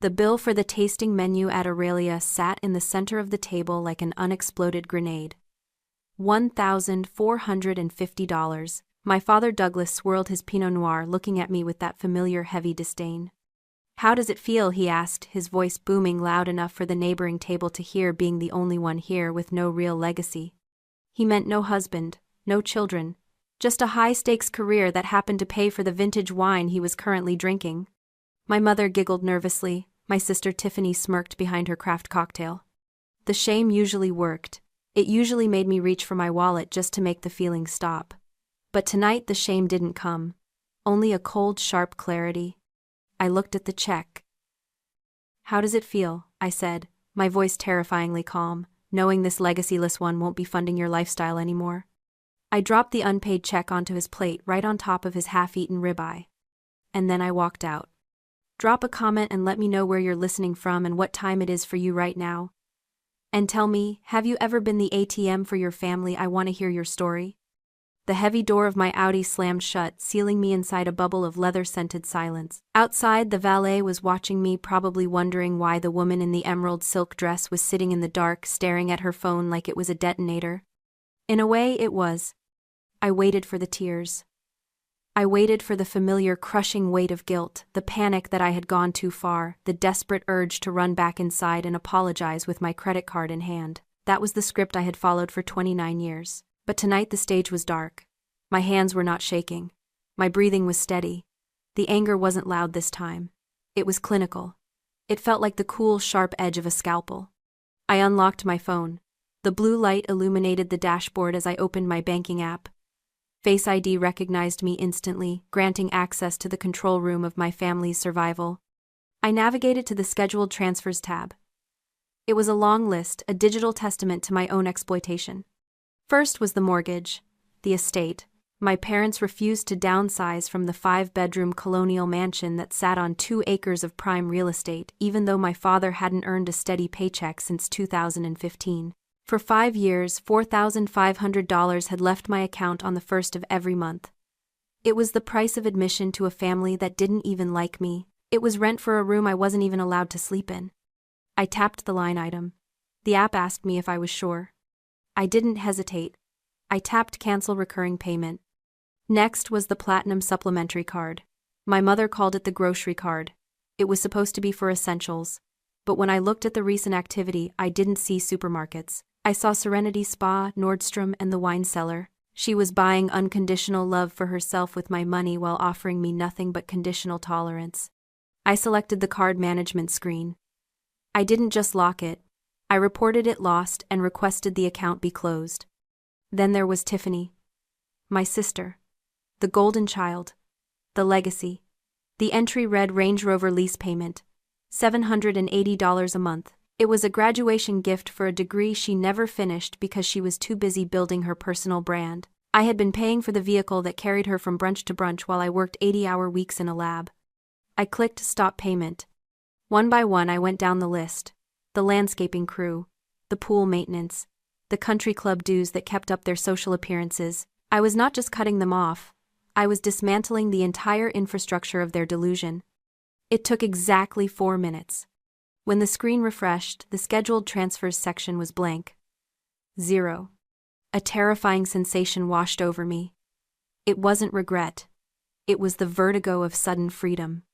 The bill for the tasting menu at Aurelia sat in the center of the table like an unexploded grenade. $1,450. My father Douglas swirled his Pinot Noir, looking at me with that familiar heavy disdain. "How does it feel?" he asked, his voice booming loud enough for the neighboring table to hear, being the only one here with no real legacy. He meant no husband, no children, just a high-stakes career that happened to pay for the vintage wine he was currently drinking. My mother giggled nervously. My sister Tiffany smirked behind her craft cocktail. The shame usually worked. It usually made me reach for my wallet just to make the feeling stop. But tonight the shame didn't come. Only a cold, sharp clarity. I looked at the check. "How does it feel?" I said, my voice terrifyingly calm, knowing this legacyless one won't be funding your lifestyle anymore. I dropped the unpaid check onto his plate right on top of his half-eaten ribeye. And then I walked out. Drop a comment and let me know where you're listening from and what time it is for you right now. And tell me, have you ever been the ATM for your family? I want to hear your story. The heavy door of my Audi slammed shut, sealing me inside a bubble of leather-scented silence. Outside, the valet was watching me, probably wondering why the woman in the emerald silk dress was sitting in the dark, staring at her phone like it was a detonator. In a way, it was. I waited for the tears. I waited for the familiar crushing weight of guilt, the panic that I had gone too far, the desperate urge to run back inside and apologize with my credit card in hand. That was the script I had followed for 29 years. But tonight the stage was dark. My hands were not shaking. My breathing was steady. The anger wasn't loud this time. It was clinical. It felt like the cool, sharp edge of a scalpel. I unlocked my phone. The blue light illuminated the dashboard as I opened my banking app. Face ID recognized me instantly, granting access to the control room of my family's survival. I navigated to the Scheduled Transfers tab. It was a long list, a digital testament to my own exploitation. First was the mortgage, the estate. My parents refused to downsize from the 5-bedroom colonial mansion that sat on 2 acres of prime real estate, even though my father hadn't earned a steady paycheck since 2015. For 5 years, $4,500 had left my account on the first of every month. It was the price of admission to a family that didn't even like me. It was rent for a room I wasn't even allowed to sleep in. I tapped the line item. The app asked me if I was sure. I didn't hesitate. I tapped cancel recurring payment. Next was the platinum supplementary card. My mother called it the grocery card. It was supposed to be for essentials. But when I looked at the recent activity, I didn't see supermarkets. I saw Serenity Spa, Nordstrom, and the wine cellar. She was buying unconditional love for herself with my money while offering me nothing but conditional tolerance. I selected the card management screen. I didn't just lock it. I reported it lost and requested the account be closed. Then there was Tiffany. My sister. The golden child. The legacy. The entry read Range Rover lease payment. $780 a month. It was a graduation gift for a degree she never finished because she was too busy building her personal brand. I had been paying for the vehicle that carried her from brunch to brunch while I worked 80-hour weeks in a lab. I clicked Stop Payment. One by one I went down the list. The landscaping crew. The pool maintenance. The country club dues that kept up their social appearances. I was not just cutting them off. I was dismantling the entire infrastructure of their delusion. It took exactly 4 minutes. When the screen refreshed, the scheduled transfers section was blank. 0. A terrifying sensation washed over me. It wasn't regret. It was the vertigo of sudden freedom.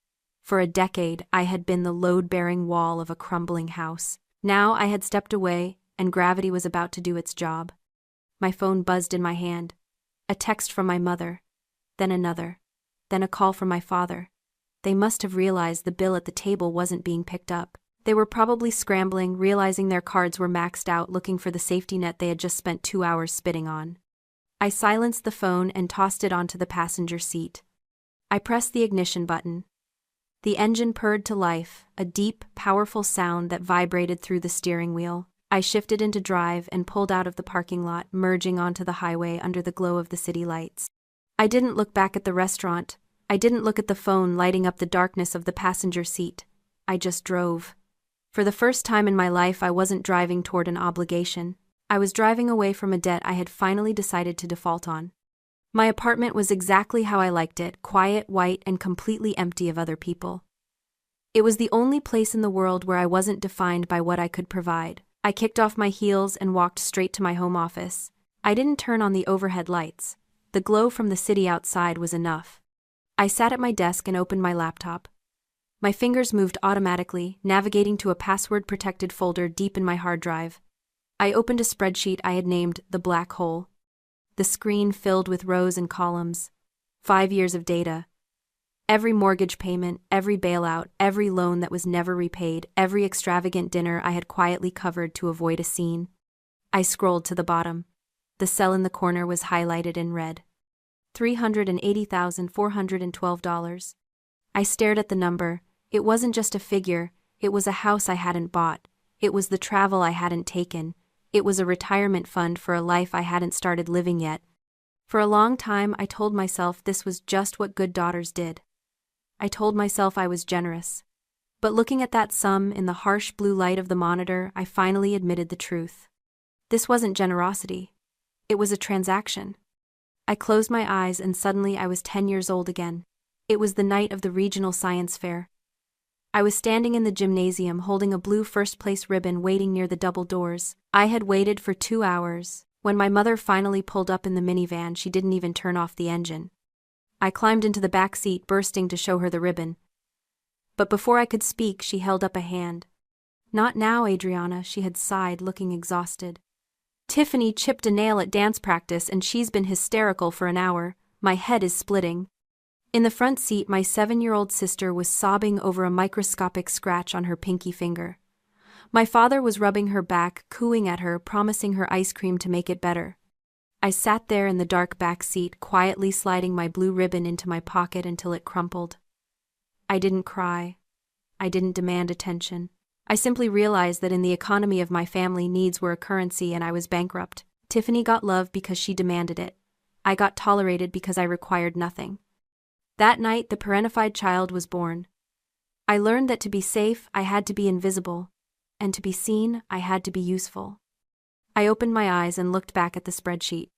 For a decade, I had been the load-bearing wall of a crumbling house. Now I had stepped away, and gravity was about to do its job. My phone buzzed in my hand. A text from my mother. Then another. Then a call from my father. They must have realized the bill at the table wasn't being picked up. They were probably scrambling, realizing their cards were maxed out, looking for the safety net they had just spent 2 hours spitting on. I silenced the phone and tossed it onto the passenger seat. I pressed the ignition button. The engine purred to life, a deep, powerful sound that vibrated through the steering wheel. I shifted into drive and pulled out of the parking lot, merging onto the highway under the glow of the city lights. I didn't look back at the restaurant. I didn't look at the phone lighting up the darkness of the passenger seat. I just drove. For the first time in my life, I wasn't driving toward an obligation. I was driving away from a debt I had finally decided to default on. My apartment was exactly how I liked it, quiet, white, and completely empty of other people. It was the only place in the world where I wasn't defined by what I could provide. I kicked off my heels and walked straight to my home office. I didn't turn on the overhead lights. The glow from the city outside was enough. I sat at my desk and opened my laptop. My fingers moved automatically, navigating to a password-protected folder deep in my hard drive. I opened a spreadsheet I had named the Black Hole. The screen filled with rows and columns. 5 years of data. Every mortgage payment, every bailout, every loan that was never repaid, every extravagant dinner I had quietly covered to avoid a scene. I scrolled to the bottom. The cell in the corner was highlighted in red. $380,412. I stared at the number. It wasn't just a figure, it was a house I hadn't bought. It was the travel I hadn't taken. It was a retirement fund for a life I hadn't started living yet. For a long time, I told myself this was just what good daughters did. I told myself I was generous. But looking at that sum in the harsh blue light of the monitor, I finally admitted the truth. This wasn't generosity. It was a transaction. I closed my eyes and suddenly I was 10 years old again. It was the night of the regional science fair. I was standing in the gymnasium holding a blue first-place ribbon waiting near the double doors. I had waited for 2 hours. When my mother finally pulled up in the minivan, she didn't even turn off the engine. I climbed into the back seat, bursting to show her the ribbon. But before I could speak, she held up a hand. "Not now, Adriana," she had sighed, looking exhausted. "Tiffany chipped a nail at dance practice and she's been hysterical for an hour. My head is splitting." In the front seat, my 7-year-old sister was sobbing over a microscopic scratch on her pinky finger. My father was rubbing her back, cooing at her, promising her ice cream to make it better. I sat there in the dark back seat, quietly sliding my blue ribbon into my pocket until it crumpled. I didn't cry. I didn't demand attention. I simply realized that in the economy of my family, needs were a currency and I was bankrupt. Tiffany got love because she demanded it. I got tolerated because I required nothing. That night, the parentified child was born. I learned that to be safe, I had to be invisible, and to be seen, I had to be useful. I opened my eyes and looked back at the spreadsheet.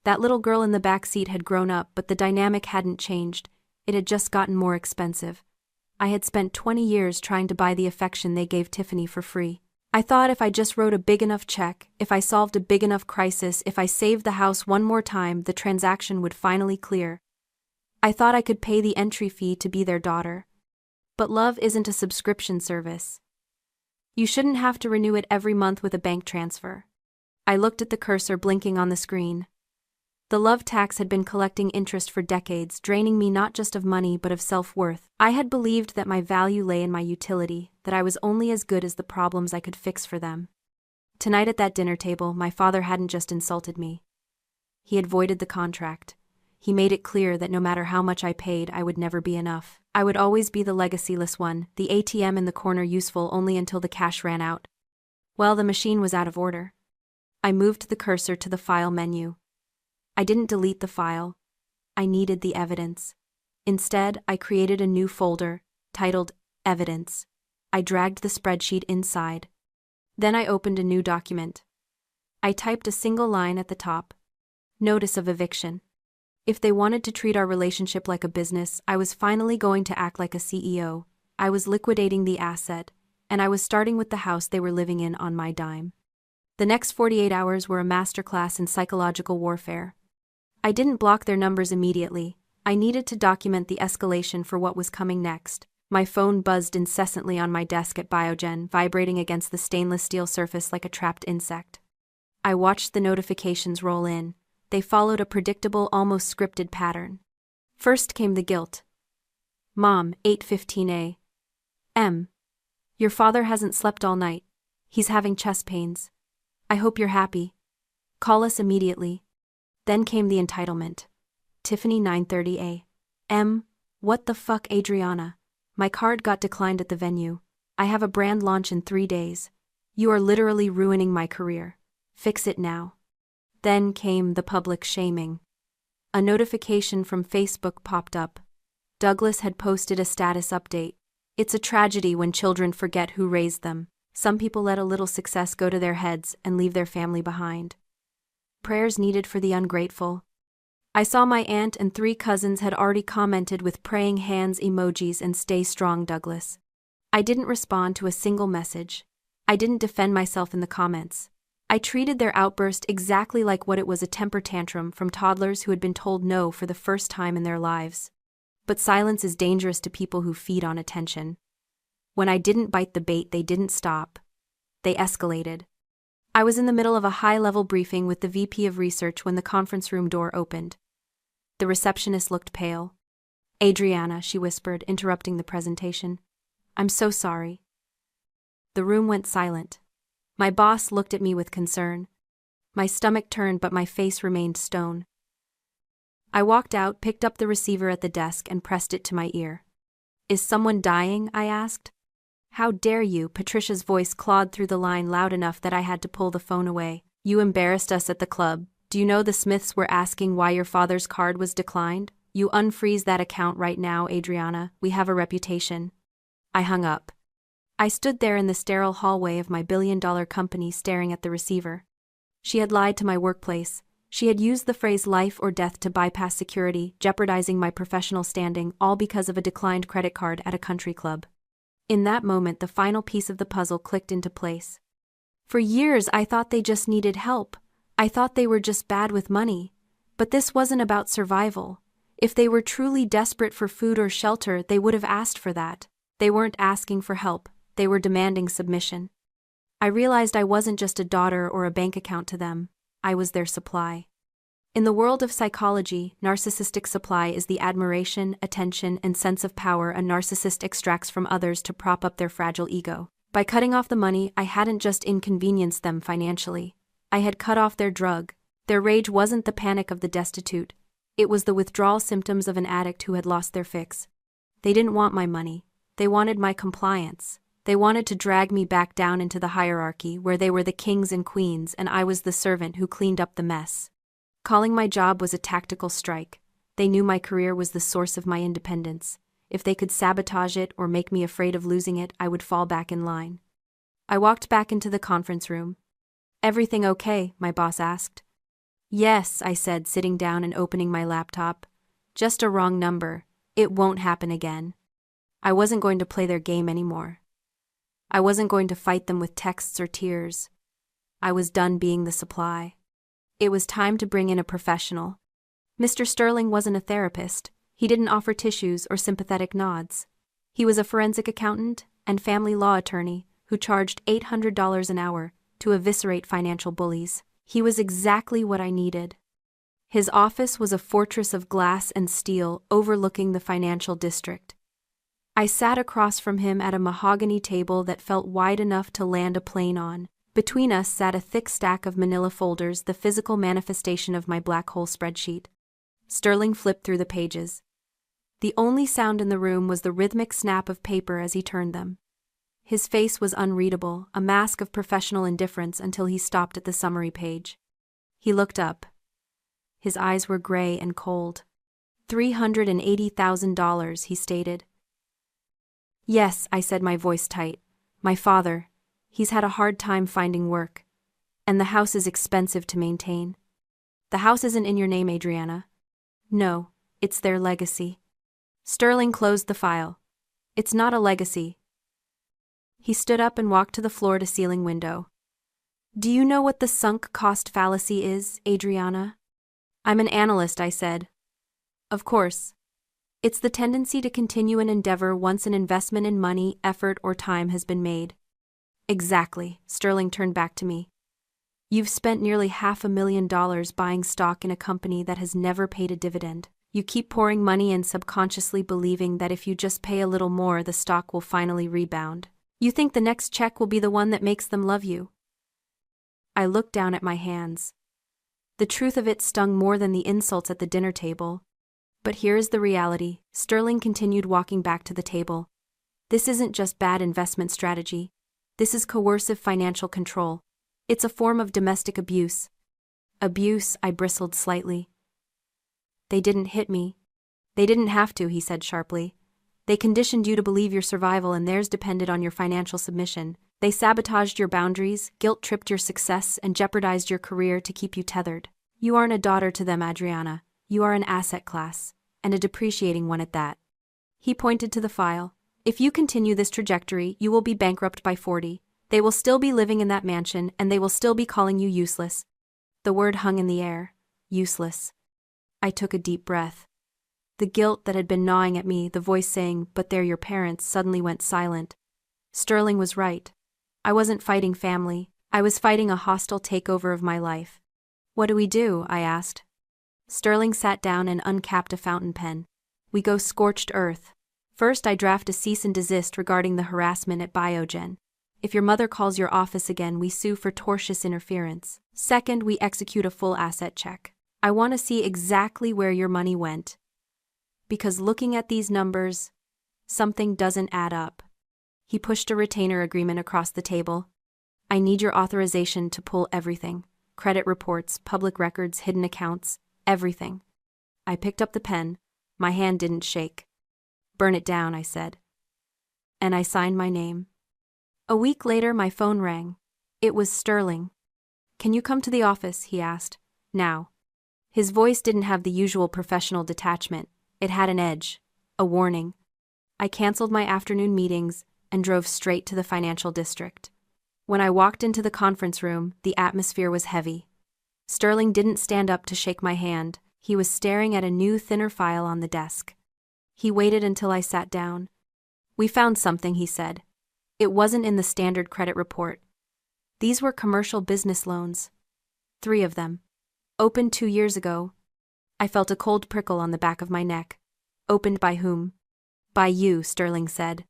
That little girl in the back seat had grown up, but the dynamic hadn't changed. It had just gotten more expensive. I had spent 20 years trying to buy the affection they gave Tiffany for free. I thought if I just wrote a big enough check, if I solved a big enough crisis, if I saved the house one more time, the transaction would finally clear. I thought I could pay the entry fee to be their daughter. But love isn't a subscription service. You shouldn't have to renew it every month with a bank transfer. I looked at the cursor blinking on the screen. The love tax had been collecting interest for decades, draining me not just of money but of self-worth. I had believed that my value lay in my utility, that I was only as good as the problems I could fix for them. Tonight at that dinner table, my father hadn't just insulted me. He had voided the contract. He made it clear that no matter how much I paid, I would never be enough. I would always be the legacyless one, the ATM in the corner useful only until the cash ran out. Well, the machine was out of order. I moved the cursor to the file menu. I didn't delete the file. I needed the evidence. Instead, I created a new folder, titled Evidence. I dragged the spreadsheet inside. Then I opened a new document. I typed a single line at the top. Notice of eviction. If they wanted to treat our relationship like a business, I was finally going to act like a CEO. I was liquidating the asset, and I was starting with the house they were living in on my dime. The next 48 hours were a masterclass in psychological warfare. I didn't block their numbers immediately. I needed to document the escalation for what was coming next. My phone buzzed incessantly on my desk at Biogen, vibrating against the stainless steel surface like a trapped insect. I watched the notifications roll in. They followed a predictable, almost scripted pattern. First came the guilt. Mom, 8:15 a.m. Your father hasn't slept all night. He's having chest pains. I hope you're happy. Call us immediately. Then came the entitlement. Tiffany, 9:30 a.m. What the fuck, Adriana? My card got declined at the venue. I have a brand launch in 3 days. You are literally ruining my career. Fix it now. Then came the public shaming. A notification from Facebook popped up. Douglas had posted a status update. It's a tragedy when children forget who raised them. Some people let a little success go to their heads and leave their family behind. Prayers needed for the ungrateful. I saw my aunt and 3 cousins had already commented with praying hands emojis and stay strong, Douglas. I didn't respond to a single message. I didn't defend myself in the comments. I treated their outburst exactly like what it was, a temper tantrum from toddlers who had been told no for the first time in their lives. But silence is dangerous to people who feed on attention. When I didn't bite the bait, they didn't stop. They escalated. I was in the middle of a high-level briefing with the VP of Research when the conference room door opened. The receptionist looked pale. "Adriana," she whispered, interrupting the presentation. "I'm so sorry." The room went silent. My boss looked at me with concern. My stomach turned, but my face remained stone. I walked out, picked up the receiver at the desk, and pressed it to my ear. "Is someone dying?" I asked. "How dare you?" Patricia's voice clawed through the line loud enough that I had to pull the phone away. "You embarrassed us at the club. Do you know the Smiths were asking why your father's card was declined? You unfreeze that account right now, Adriana. We have a reputation." I hung up. I stood there in the sterile hallway of my billion-dollar company staring at the receiver. She had lied to my workplace. She had used the phrase life or death to bypass security, jeopardizing my professional standing, all because of a declined credit card at a country club. In that moment, the final piece of the puzzle clicked into place. For years, I thought they just needed help. I thought they were just bad with money. But this wasn't about survival. If they were truly desperate for food or shelter, they would have asked for that. They weren't asking for help. They were demanding submission. I realized I wasn't just a daughter or a bank account to them. I was their supply. In the world of psychology, narcissistic supply is the admiration, attention, and sense of power a narcissist extracts from others to prop up their fragile ego. By cutting off the money, I hadn't just inconvenienced them financially. I had cut off their drug. Their rage wasn't the panic of the destitute. It was the withdrawal symptoms of an addict who had lost their fix. They didn't want my money. They wanted my compliance. They wanted to drag me back down into the hierarchy where they were the kings and queens and I was the servant who cleaned up the mess. Calling my job was a tactical strike. They knew my career was the source of my independence. If they could sabotage it or make me afraid of losing it, I would fall back in line. I walked back into the conference room. "Everything okay?" my boss asked. "Yes," I said, sitting down and opening my laptop. "Just a wrong number. It won't happen again." I wasn't going to play their game anymore. I wasn't going to fight them with texts or tears. I was done being the supply. It was time to bring in a professional. Mr. Sterling wasn't a therapist. He didn't offer tissues or sympathetic nods. He was a forensic accountant and family law attorney who charged $800 an hour to eviscerate financial bullies. He was exactly what I needed. His office was a fortress of glass and steel overlooking the financial district. I sat across from him at a mahogany table that felt wide enough to land a plane on. Between us sat a thick stack of manila folders, the physical manifestation of my black hole spreadsheet. Sterling flipped through the pages. The only sound in the room was the rhythmic snap of paper as he turned them. His face was unreadable, a mask of professional indifference until he stopped at the summary page. He looked up. His eyes were gray and cold. $380,000, he stated. "Yes," I said, my voice tight. "My father. He's had a hard time finding work. And the house is expensive to maintain." "The house isn't in your name, Adriana." "No, it's their legacy." Sterling closed the file. "It's not a legacy." He stood up and walked to the floor-to-ceiling window. "Do you know what the sunk cost fallacy is, Adriana?" "I'm an analyst," I said. "Of course. It's the tendency to continue an endeavor once an investment in money, effort, or time has been made." "Exactly," Sterling turned back to me. "You've spent nearly $500,000 buying stock in a company that has never paid a dividend. You keep pouring money in, subconsciously believing that if you just pay a little more, the stock will finally rebound. You think the next check will be the one that makes them love you." I looked down at my hands. The truth of it stung more than the insults at the dinner table. "But here is the reality," Sterling continued, walking back to the table. "This isn't just bad investment strategy. This is coercive financial control. It's a form of domestic abuse." "Abuse?" I bristled slightly. "They didn't hit me." "They didn't have to," he said sharply. "They conditioned you to believe your survival and theirs depended on your financial submission. They sabotaged your boundaries, guilt-tripped your success, and jeopardized your career to keep you tethered. You aren't a daughter to them, Adriana. You are an asset class, and a depreciating one at that." He pointed to the file. If you continue this trajectory, you will be bankrupt by 40. They will still be living in that mansion and they will still be calling you useless. The word hung in the air. Useless. I took a deep breath. The guilt that had been gnawing at me, the voice saying, "But they're your parents," suddenly went silent. Sterling was right. I wasn't fighting family, I was fighting a hostile takeover of my life. "What do we do?" I asked. Sterling sat down and uncapped a fountain pen. "We go scorched earth. First, I draft a cease and desist regarding the harassment at Biogen. If your mother calls your office again, we sue for tortious interference. Second, we execute a full asset check. I want to see exactly where your money went. Because looking at these numbers, something doesn't add up." He pushed a retainer agreement across the table. "I need your authorization to pull everything. Credit reports, public records, hidden accounts, everything." I picked up the pen. My hand didn't shake. "Burn it down," I said. And I signed my name. A week later, my phone rang. It was Sterling. "Can you come to the office?" he asked. "Now." His voice didn't have the usual professional detachment. It had an edge, a warning. I canceled my afternoon meetings and drove straight to the financial district. When I walked into the conference room, the atmosphere was heavy. Sterling didn't stand up to shake my hand. He was staring at a new, thinner file on the desk. He waited until I sat down. "We found something," he said. It wasn't in the standard credit report. These were commercial business loans. 3 of them. Opened 2 years ago. I felt a cold prickle on the back of my neck. "Opened by whom?" "By you," Sterling said.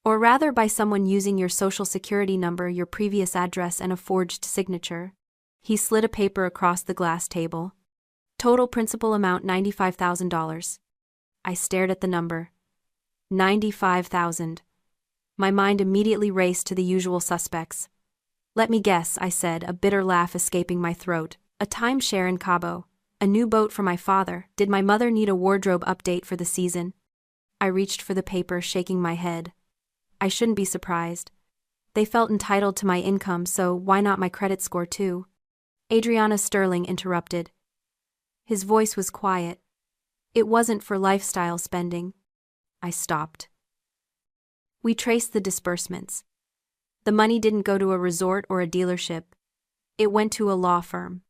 "Or rather by someone using your social security number, your previous address, and a forged signature." He slid a paper across the glass table. "Total principal amount $95,000. I stared at the number. 95,000. My mind immediately raced to the usual suspects. "Let me guess," I said, a bitter laugh escaping my throat. "A timeshare in Cabo. A new boat for my father. Did my mother need a wardrobe update for the season?" I reached for the paper, shaking my head. I shouldn't be surprised. They felt entitled to my income, so why not my credit score too? Adriana, Sterling interrupted. His voice was quiet. "It wasn't for lifestyle spending." I stopped. We traced the disbursements. The money didn't go to a resort or a dealership. It went to a law firm.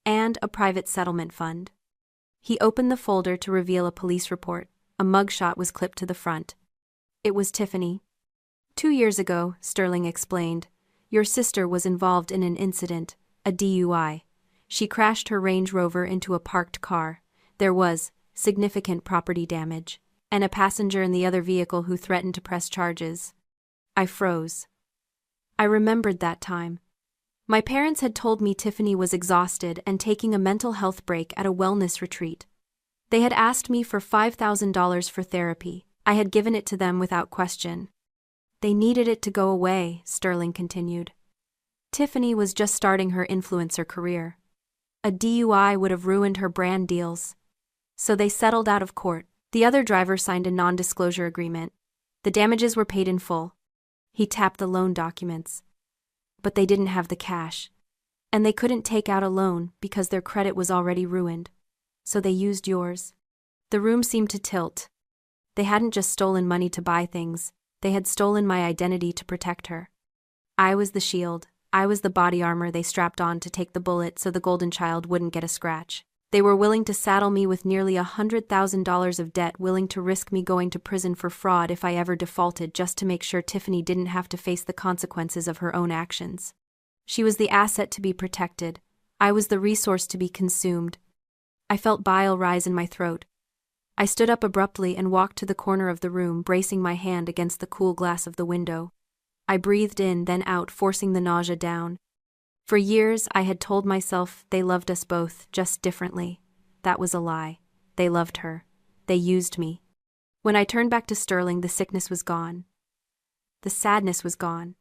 And a private settlement fund. He opened the folder to reveal a police report. A mugshot was clipped to the front. It was Tiffany. 2 years ago, Sterling explained, your sister was involved in an incident, a DUI. She crashed her Range Rover into a parked car. There was significant property damage, and a passenger in the other vehicle who threatened to press charges. I froze. I remembered that time. My parents had told me Tiffany was exhausted and taking a mental health break at a wellness retreat. They had asked me for $5,000 for therapy. I had given it to them without question. They needed it to go away, Sterling continued. Tiffany was just starting her influencer career. A DUI would have ruined her brand deals. So they settled out of court. The other driver signed a non-disclosure agreement. The damages were paid in full. He tapped the loan documents. But they didn't have the cash. And they couldn't take out a loan because their credit was already ruined. So they used yours. The room seemed to tilt. They hadn't just stolen money to buy things, they had stolen my identity to protect her. I was the shield, I was the body armor they strapped on to take the bullet so the golden child wouldn't get a scratch. They were willing to saddle me with nearly $100,000 of debt, willing to risk me going to prison for fraud if I ever defaulted, just to make sure Tiffany didn't have to face the consequences of her own actions. She was the asset to be protected. I was the resource to be consumed. I felt bile rise in my throat. I stood up abruptly and walked to the corner of the room, bracing my hand against the cool glass of the window. I breathed in, then out, forcing the nausea down. For years, I had told myself they loved us both, just differently. That was a lie. They loved her. They used me. When I turned back to Sterling, the sickness was gone. The sadness was gone.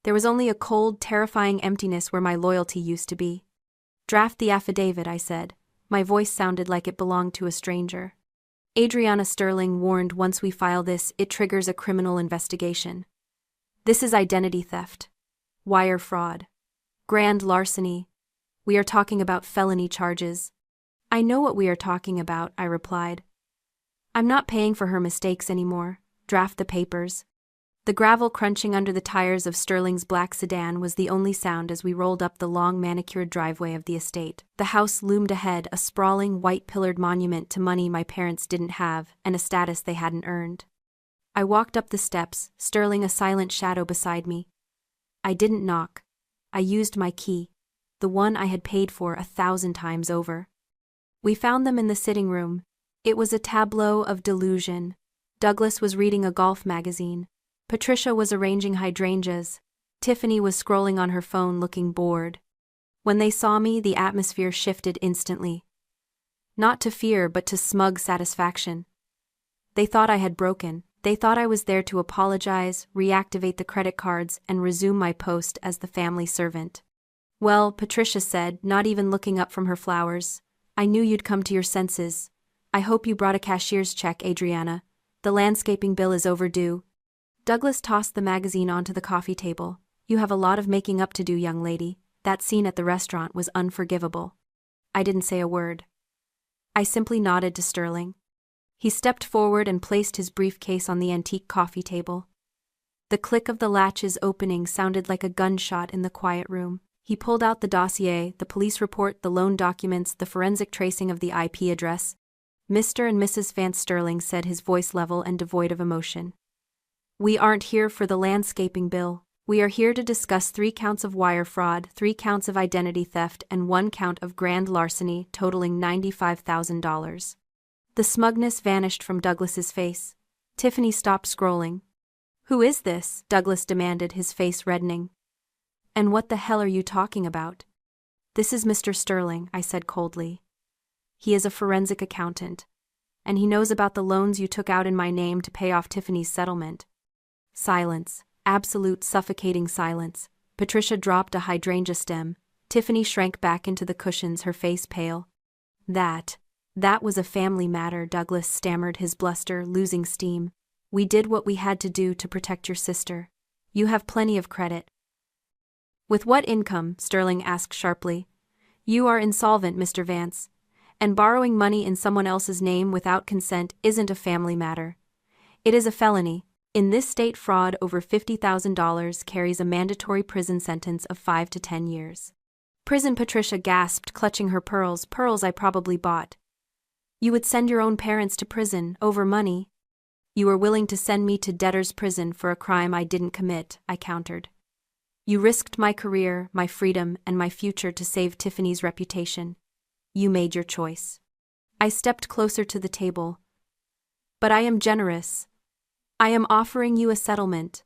There was only a cold, terrifying emptiness where my loyalty used to be. "Draft the affidavit," I said. My voice sounded like it belonged to a stranger. Adriana, Sterling warned, "Once we file this, it triggers a criminal investigation. This is identity theft. Wire fraud. Grand larceny. We are talking about felony charges." "I know what we are talking about," I replied. "I'm not paying for her mistakes anymore. draft the papers. The gravel crunching under the tires of Sterling's black sedan was the only sound as we rolled up the long manicured driveway of the estate. The house loomed ahead, a sprawling, white-pillared monument to money my parents didn't have and a status they hadn't earned. I walked up the steps, Sterling a silent shadow beside me. I didn't knock. I used my key, the one I had paid for 1,000 times over. We found them in the sitting room. It was a tableau of delusion. Douglas was reading a golf magazine. Patricia was arranging hydrangeas. Tiffany was scrolling on her phone looking bored. When they saw me, the atmosphere shifted instantly. Not to fear, but to smug satisfaction. They thought I had broken. They thought I was there to apologize, reactivate the credit cards, and resume my post as the family servant. Well, Patricia said, not even looking up from her flowers, I knew you'd come to your senses. I hope you brought a cashier's check, Adriana. The landscaping bill is overdue. Douglas tossed the magazine onto the coffee table. You have a lot of making up to do, young lady. That scene at the restaurant was unforgivable. I didn't say a word. I simply nodded to Sterling. He stepped forward and placed his briefcase on the antique coffee table. The click of the latches opening sounded like a gunshot in the quiet room. He pulled out the dossier, the police report, the loan documents, the forensic tracing of the IP address. Mr. and Mrs. Vance Sterling said, his voice level and devoid of emotion. We aren't here for the landscaping bill. We are here to discuss 3 counts of wire fraud, 3 counts of identity theft, and 1 count of grand larceny, totaling $95,000. The smugness vanished from Douglas's face. Tiffany stopped scrolling. Who is this? Douglas demanded, his face reddening. And what the hell are you talking about? This is Mr. Sterling, I said coldly. He is a forensic accountant. And he knows about the loans you took out in my name to pay off Tiffany's settlement. Silence. Absolute suffocating silence. Patricia dropped a hydrangea stem. Tiffany shrank back into the cushions, her face pale. That was a family matter, Douglas stammered, his bluster losing steam. We did what we had to do to protect your sister. You have plenty of credit. With what income? Sterling asked sharply. You are insolvent, Mr. Vance. And borrowing money in someone else's name without consent isn't a family matter. It is a felony. In this state, fraud over $50,000 carries a mandatory prison sentence of 5 to 10 years. Prison, Patricia gasped, clutching her pearls I probably bought. You would send your own parents to prison over money? You were willing to send me to debtor's prison for a crime I didn't commit, I countered. You risked my career, my freedom, and my future to save Tiffany's reputation. You made your choice. I stepped closer to the table. But I am generous. I am offering you a settlement.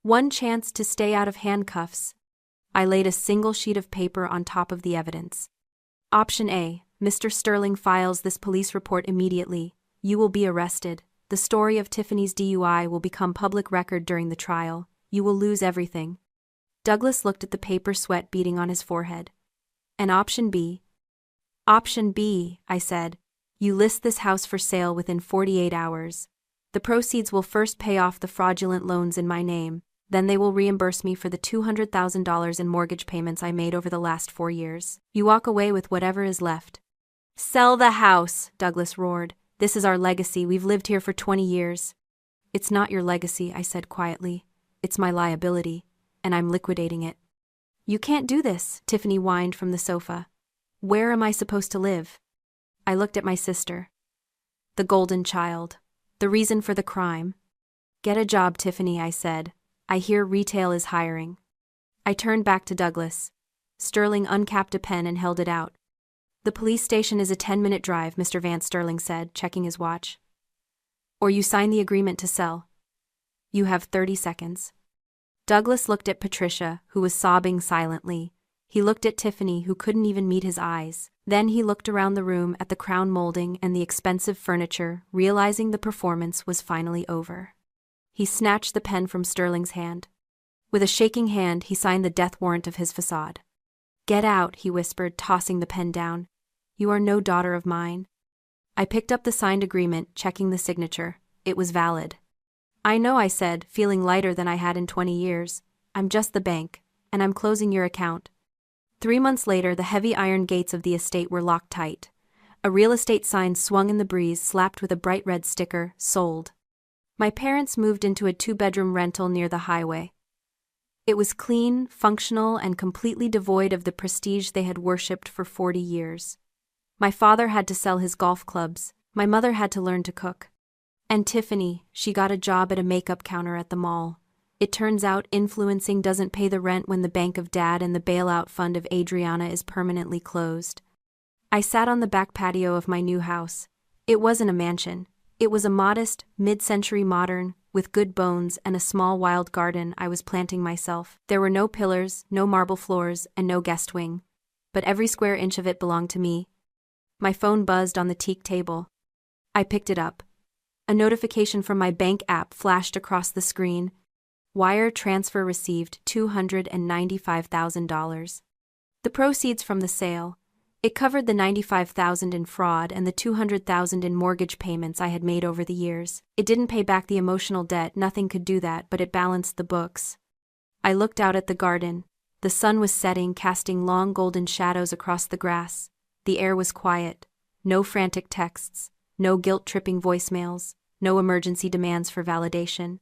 1 chance to stay out of handcuffs. I laid a single sheet of paper on top of the evidence. Option A, Mr. Sterling files this police report immediately. You will be arrested. The story of Tiffany's DUI will become public record during the trial. You will lose everything. Douglas looked at the paper, sweat beading on his forehead. And option B? Option B, I said. You list this house for sale within 48 hours. The proceeds will first pay off the fraudulent loans in my name, then they will reimburse me for the $200,000 in mortgage payments I made over the last 4 years. You walk away with whatever is left. Sell the house, Douglas roared. This is our legacy. We've lived here for 20 years. It's not your legacy, I said quietly. It's my liability, and I'm liquidating it. You can't do this, Tiffany whined from the sofa. Where am I supposed to live? I looked at my sister. The golden child. The reason for the crime. Get a job, Tiffany, I said. I hear retail is hiring. I turned back to Douglas. Sterling uncapped a pen and held it out. The police station is a 10-minute drive, Mr. Vance Sterling said, checking his watch. Or you sign the agreement to sell. You have 30 seconds. Douglas looked at Patricia, who was sobbing silently. He looked at Tiffany, who couldn't even meet his eyes. Then he looked around the room at the crown molding and the expensive furniture, realizing the performance was finally over. He snatched the pen from Sterling's hand. With a shaking hand, he signed the death warrant of his facade. Get out, he whispered, tossing the pen down. You are no daughter of mine. I picked up the signed agreement, checking the signature. It was valid. I know, I said, feeling lighter than I had in 20 years. I'm just the bank, and I'm closing your account. 3 months later, the heavy iron gates of the estate were locked tight. A real estate sign swung in the breeze, slapped with a bright red sticker, sold. My parents moved into a two-bedroom rental near the highway. It was clean, functional, and completely devoid of the prestige they had worshipped for 40 years. My father had to sell his golf clubs, my mother had to learn to cook. And Tiffany, she got a job at a makeup counter at the mall. It turns out influencing doesn't pay the rent when the bank of Dad and the bailout fund of Adriana is permanently closed. I sat on the back patio of my new house. It wasn't a mansion. It was a modest, mid-century modern, with good bones and a small wild garden I was planting myself. There were no pillars, no marble floors, and no guest wing. But every square inch of it belonged to me. My phone buzzed on the teak table. I picked it up. A notification from my bank app flashed across the screen. Wire transfer received $295,000. The proceeds from the sale. It covered the $95,000 in fraud and the $200,000 in mortgage payments I had made over the years. It didn't pay back the emotional debt, nothing could do that, but it balanced the books. I looked out at the garden. The sun was setting, casting long golden shadows across the grass. The air was quiet. No frantic texts, no guilt-tripping voicemails, no emergency demands for validation.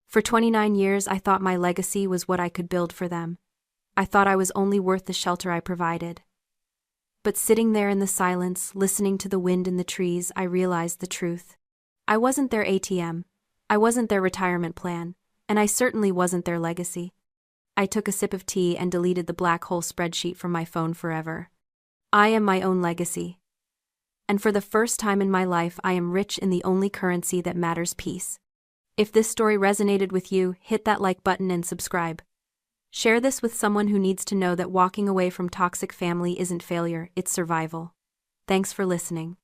For 29 years I thought my legacy was what I could build for them. I thought I was only worth the shelter I provided. But sitting there in the silence, listening to the wind in the trees, I realized the truth. I wasn't their ATM. I wasn't their retirement plan. And I certainly wasn't their legacy. I took a sip of tea and deleted the black hole spreadsheet from my phone forever. I am my own legacy. And for the first time in my life, I am rich in the only currency that matters: peace. If this story resonated with you, hit that like button and subscribe. Share this with someone who needs to know that walking away from toxic family isn't failure, it's survival. Thanks for listening.